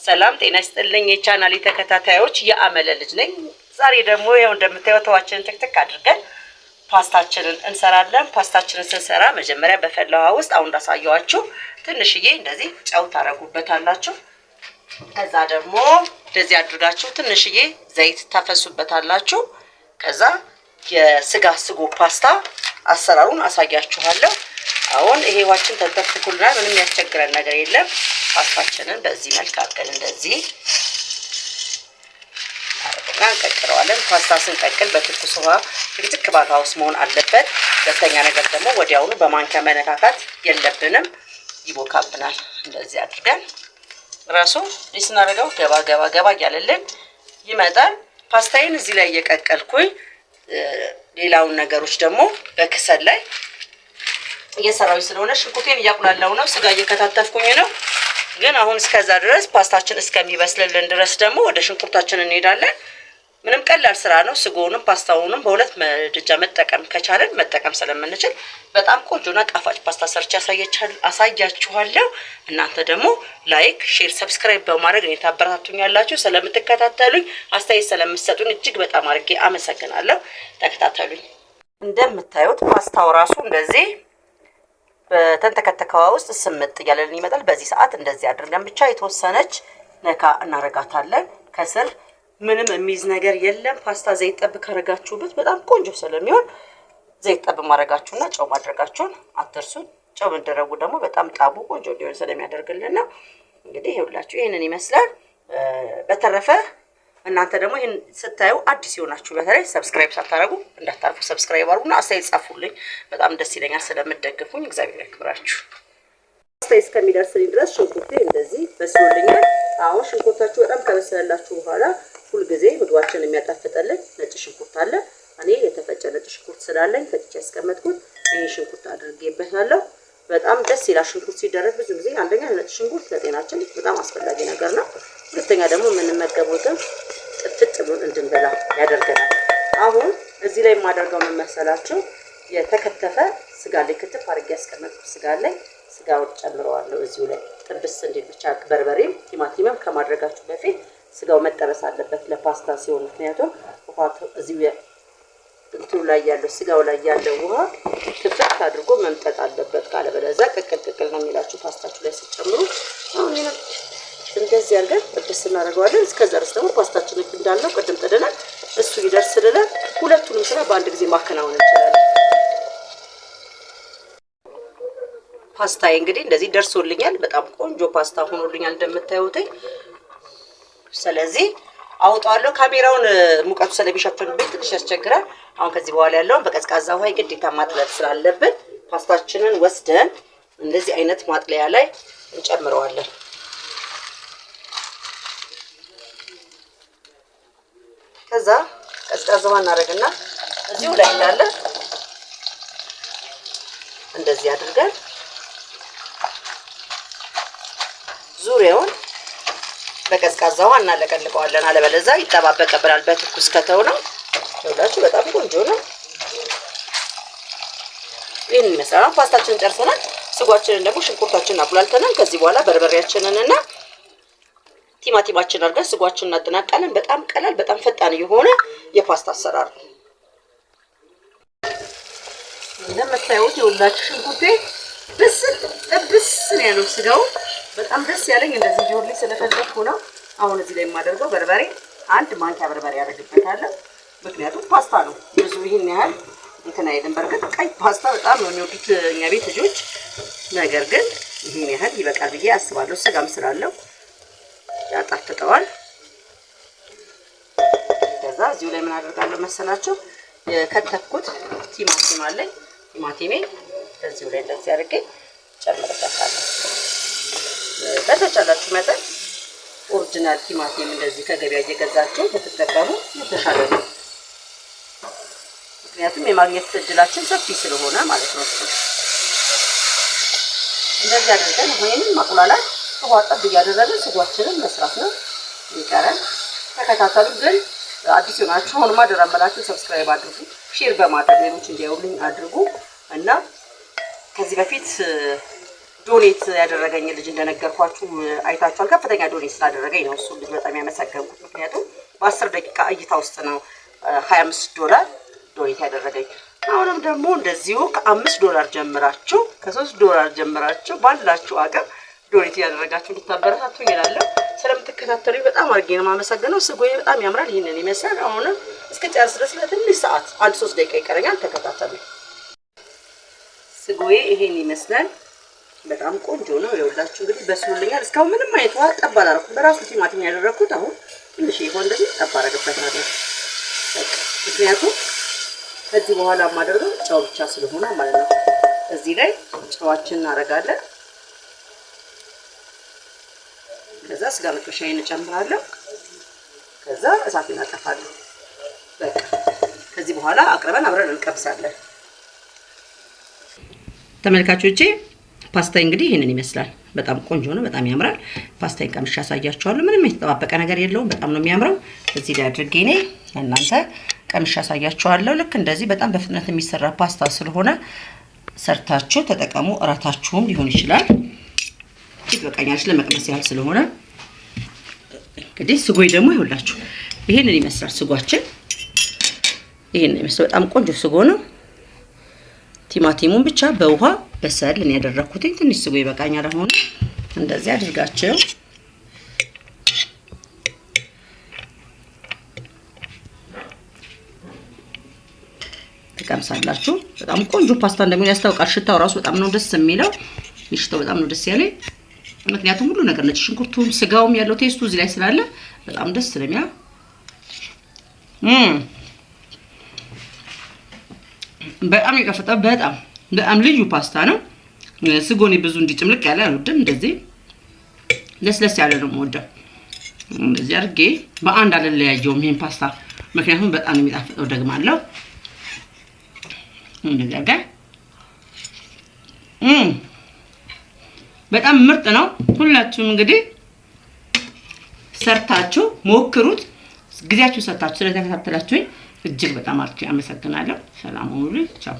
ሰላም ጤና ይስጥልኝ የቻናሌ ተከታታዮች የአመለ ልጅ ነኝ። ዛሬ ደግሞ ያው እንደምታዩት ተዋችንን ትክትክ አድርገን ፓስታችንን እንሰራለን። ፓስታችንን ስንሰራ መጀመሪያ በፈላ ውሃ ውስጥ አሁን እንዳሳየዋችሁ ትንሽዬ እንደዚህ ጨው ታረጉበታላችሁ። ከዛ ደግሞ እንደዚህ አድርጋችሁ ትንሽዬ ዘይት ታፈሱበታላችሁ። ከዛ የስጋ ስጎ ፓስታ አሰራሩን አሳያችኋለሁ። አሁን ይሄ ውሃችን ተንተክትኩልናል። ምንም ያስቸግረን ነገር የለም። ፓስታችንን በዚህ መልክ አድርገን እንደዚህ አድርገን እንቀቅለዋለን። ፓስታ ስንቀቅል በትኩስ ውሃ ትክትክ ባታ ውስጥ መሆን አለበት። ሁለተኛ ነገር ደግሞ ወዲያውኑ በማንኪያ መነካካት የለብንም፣ ይቦካብናል። እንደዚህ አድርገን ራሱ ስናደርገው ገባ ገባ ገባ እያለልን ይመጣል። ፓስታዬን እዚህ ላይ እየቀቀልኩኝ ሌላውን ነገሮች ደግሞ በክሰል ላይ እየሰራሁኝ ስለሆነ ሽንኩርቴን እያቁላላሁ ነው። ስጋ እየከታተፍኩኝ ነው። ግን አሁን እስከዛ ድረስ ፓስታችን እስከሚበስልልን ድረስ ደግሞ ወደ ሽንኩርታችን እንሄዳለን። ምንም ቀላል ስራ ነው። ስጎውንም ፓስታውንም በሁለት ምድጃ መጠቀም ከቻለን መጠቀም ስለምንችል በጣም ቆንጆና ጣፋጭ ፓስታ ሰርቼ አሳያችኋለሁ። እናንተ ደግሞ ላይክ፣ ሼር፣ ሰብስክራይብ በማድረግ እኔ ታበረታቱኛላችሁ። ስለምትከታተሉኝ አስተያየት ስለምትሰጡኝ እጅግ በጣም አድርጌ አመሰግናለሁ። ተከታተሉኝ። እንደምታዩት ፓስታው ራሱ እንደዚህ በተንተከተከዋ ውስጥ ስምጥ እያለልን ይመጣል። በዚህ ሰዓት እንደዚህ አድርገን ብቻ የተወሰነች ነካ እናረጋታለን። ከስር ምንም የሚይዝ ነገር የለም። ፓስታ ዘይት ጠብ ካረጋችሁበት በጣም ቆንጆ ስለሚሆን ዘይት ጠብ ማድረጋችሁና ጨው ማድረጋችሁን አትርሱ። ጨው መደረጉ ደግሞ በጣም ጣቡ ቆንጆ እንዲሆን ስለሚያደርግልን ነው። እንግዲህ ይኸውላችሁ ይሄንን ይመስላል። በተረፈ እናንተ ደግሞ ይሄን ስታዩ አዲስ ይሆናችሁ በተለይ ሰብስክራይብ ሳታረጉ እንዳታርፉ። ሰብስክራይብ አድርጉና አስተያየት ጻፉልኝ። በጣም ደስ ይለኛል ስለምትደግፉኝ። እግዚአብሔር ያክብራችሁ። አስተያየት እስከሚደርስልኝ ድረስ ሽንኩርቴ እንደዚህ በስሎልኛል። አሁን ሽንኩርታችሁ በጣም ከበሰለላችሁ በኋላ ሁልጊዜ ምግባችንን የሚያጣፍጥልን ነጭ ሽንኩርት አለ። እኔ የተፈጨ ነጭ ሽንኩርት ስላለኝ ፈጭቼ ያስቀመጥኩት ይሄን ሽንኩርት አድርጌበታለሁ። በጣም ደስ ይላል ሽንኩርት ሲደረግ። ብዙ ጊዜ አንደኛ ነጭ ሽንኩርት ለጤናችን በጣም አስፈላጊ ነገር ነው። ሁለተኛ ደግሞ የምንመገበውም ጥፍጥ ብሎ እንድንበላ ያደርገናል። አሁን እዚህ ላይ የማደርገው ምን መሰላችሁ? የተከተፈ ስጋ ላይ ክትፍ አድርጌ ያስቀመጥኩት ስጋ ላይ ስጋውን ጨምረዋለሁ። እዚሁ ላይ ጥብስ እንዲል ብቻ በርበሬም ቲማቲምም ከማድረጋችሁ በፊት ስጋው መጠበስ አለበት ለፓስታ ሲሆን። ምክንያቱም ውሃ እዚሁ እንትኑ ላይ ያለው ስጋው ላይ ያለው ውሃ ትፍት አድርጎ መምጠጥ አለበት። ካለበለዚያ ቅቅል ነው የሚላችሁ ፓስታችሁ ላይ ሲጨምሩ። አሁን ይሄን እንደዚህ አድርገን ጥብስ እናደርገዋለን። እስከዛ ድረስ ደግሞ ፓስታችንን እንዳልነው ቅድም ጥደናል። እሱ ይደርስልናል። ሁለቱንም ስራ በአንድ ጊዜ ማከናወን እንችላለን። ፓስታዬ እንግዲህ እንደዚህ ደርሶልኛል። በጣም ቆንጆ ፓስታ ሆኖልኛል እንደምታዩት። ስለዚህ አውጣዋለሁ። ካሜራውን ሙቀቱ ስለሚሸፍንብኝ ትንሽ ያስቸግራል። አሁን ከዚህ በኋላ ያለውን በቀዝቃዛ ውሃ ግዴታ ማጥለል ስላለብን ፓስታችንን ወስደን እንደዚህ አይነት ማጥለያ ላይ እንጨምረዋለን። ከዛ ቀዝቃዛ ውሃ እናደርግና እዚሁ ላይ እንዳለ እንደዚህ አድርገን ዙሪያውን በቀዝቃዛ ውሃ እናለቀልቀዋለን። አለበለዚያ ይጠባበቅብናል። በትኩስ ከተው ነው ይኸውላችሁ በጣም ቆንጆ ነው። ይሄን ይመስላል። ፓስታችንን ጨርሰናል። ስጓችንን ደግሞ ሽንኩርታችንን አቁላልተናል። ከዚህ በኋላ በርበሬያችንንና ቲማቲማችንን አድርገን ስጓችንን እናጠናቃለን። በጣም ቀላል በጣም ፈጣን የሆነ የፓስታ አሰራር ነው። እንደምታዩት ይኸውላችሁ ሽንኩርቴ ጥብስ ነው ያለው። ስጋው በጣም ደስ ያለኝ እንደዚህ እንዲሆንልኝ ስለፈለኩ ነው። አሁን እዚህ ላይ የማደርገው በርበሬ አንድ ማንኪያ በርበሬ ያደርግበታለሁ። ምክንያቱም ፓስታ ነው ብዙ ይሄን ያህል እንትን አይደለም። በርግጥ ቀይ ፓስታ በጣም ነው የሚወዱት እኛ ቤት ልጆች። ነገር ግን ይሄን ያህል ይበቃል ብዬ አስባለሁ። ስጋም ስላለው ያጣፍጠዋል። ከዛ እዚሁ ላይ ምን አደርጋለሁ መሰላችሁ? የከተፍኩት ቲማቲም አለኝ። ቲማቲሜ እዚሁ ላይ እንደዚህ አድርጌ ጨምርበታለሁ። በተቻላችሁ መጠን ኦሪጂናል ቲማቲም እንደዚህ ከገበያ እየገዛችሁ ብትጠቀሙ የተሻለ ነው። ምክንያቱም የማግኘት እድላችን ሰፊ ስለሆነ ማለት ነው። እንደዚህ አድርገን ወይንም ማቁላላት ውሃ ጠብ እያደረግን ስጓችንን መስራት ነው ይቀራል። ተከታተሉ። ግን አዲስ ሆናችሁ አሁን ማደራመላችሁ ሰብስክራይብ አድርጉ፣ ሼር በማድረግ ሌሎች እንዲያዩልኝ አድርጉ እና ከዚህ በፊት ዶኔት ያደረገኝ ልጅ እንደነገርኳችሁ አይታችኋል። ከፍተኛ ዶኔት ስላደረገኝ ነው እሱ ልጅ በጣም ያመሰገንኩት። ምክንያቱም በ10 ደቂቃ እይታ ውስጥ ነው $25 ዶኔት ያደረገኝ። አሁንም ደግሞ እንደዚሁ $5 ጀምራችሁ $3 ጀምራችሁ ባላችሁ አቅም ዶኔት ያደረጋችሁ እንድታበረታቱኝ እላለሁ። ስለምትከታተሉኝ በጣም አድርጌ ነው የማመሰግነው። ስጎዬ በጣም ያምራል። ይሄንን ይመስላል። አሁንም እስከ ጨርስ ድረስ ለትንሽ ሰዓት 1-3 ደቂቃ ይቀረኛል። ተከታተሉ። ስጎዬ ይሄን ይመስላል። በጣም ቆንጆ ነው። ይኸውላችሁ እንግዲህ በስሎልኛል። እስካሁን ምንም አይነት ውሃ ጠብ አላደረኩም። በራሱ ቲማቲም ያደረኩት። አሁን ትንሽ ይሆን እንደዚህ ጠብ አደረግበታለሁ። ምክንያቱም ከዚህ በኋላ የማደርገው ጨው ብቻ ስለሆነ ማለት ነው። እዚህ ላይ ጨዋችን እናደርጋለን። ከዛ ስጋ መጥበሻዬን እጨምራለሁ። ከዛ እሳቴን አጠፋለሁ። በቃ ከዚህ በኋላ አቅርበን አብረን እንቀብሳለን። ተመልካቾቼ ፓስታዬ እንግዲህ ይሄንን ይመስላል። በጣም ቆንጆ ነው። በጣም ያምራል። ፓስታዬን ቀምሼ አሳያችኋለሁ። ምንም የተጠባበቀ ነገር የለውም። በጣም ነው የሚያምረው። እዚህ ላይ አድርጌ እኔ እናንተ ቀምሼ አሳያችኋለሁ። ልክ እንደዚህ በጣም በፍጥነት የሚሰራ ፓስታ ስለሆነ ሰርታችሁ ተጠቀሙ። እራታችሁም ሊሆን ይችላል። ይበቃኛል ለመቅመስ ያህል ስለሆነ እንግዲህ ስጎይ ደግሞ ይኸውላችሁ ይሄንን ይመስላል። ስጓችን ይሄንን ይመስላል። በጣም ቆንጆ ስጎ ነው። ቲማቲሙን ብቻ በውሃ በሰል ነው ያደረኩት። ትንሽ ስጎ ይበቃኛል። አሁን እንደዚህ አድርጋችሁ ትቀምሳላችሁ። በጣም ቆንጆ ፓስታ እንደሚሆን ያስታውቃል። ሽታው ራሱ በጣም ነው ደስ የሚለው። ሽታው በጣም ነው ደስ ያለኝ። ምክንያቱም ሁሉ ነገር ነጭ ሽንኩርቱም ስጋውም ያለው ቴስቱ እዚህ ላይ ስላለ በጣም ደስ ስለሚያ በጣም ይቀፈጣል። በጣም ልዩ ፓስታ ነው። ስጎኔ ብዙ እንዲጭምልቅ ያለ አልወድም። እንደዚህ ለስለስ ያለ ነው የምወደው። እንደዚህ አድርጌ በአንድ አልለያየውም ይሄን ፓስታ ምክንያቱም በጣም የሚጣፍጠው ደግማለሁ። እንደዚህ አድርጋ በጣም ምርጥ ነው። ሁላችሁም እንግዲህ ሰርታችሁ ሞክሩት። ጊዜያችሁን ሰጣችሁ ስለተከታተላችሁኝ እጅግ በጣም አመሰግናለሁ። ሰላም ሁኑ። ቻው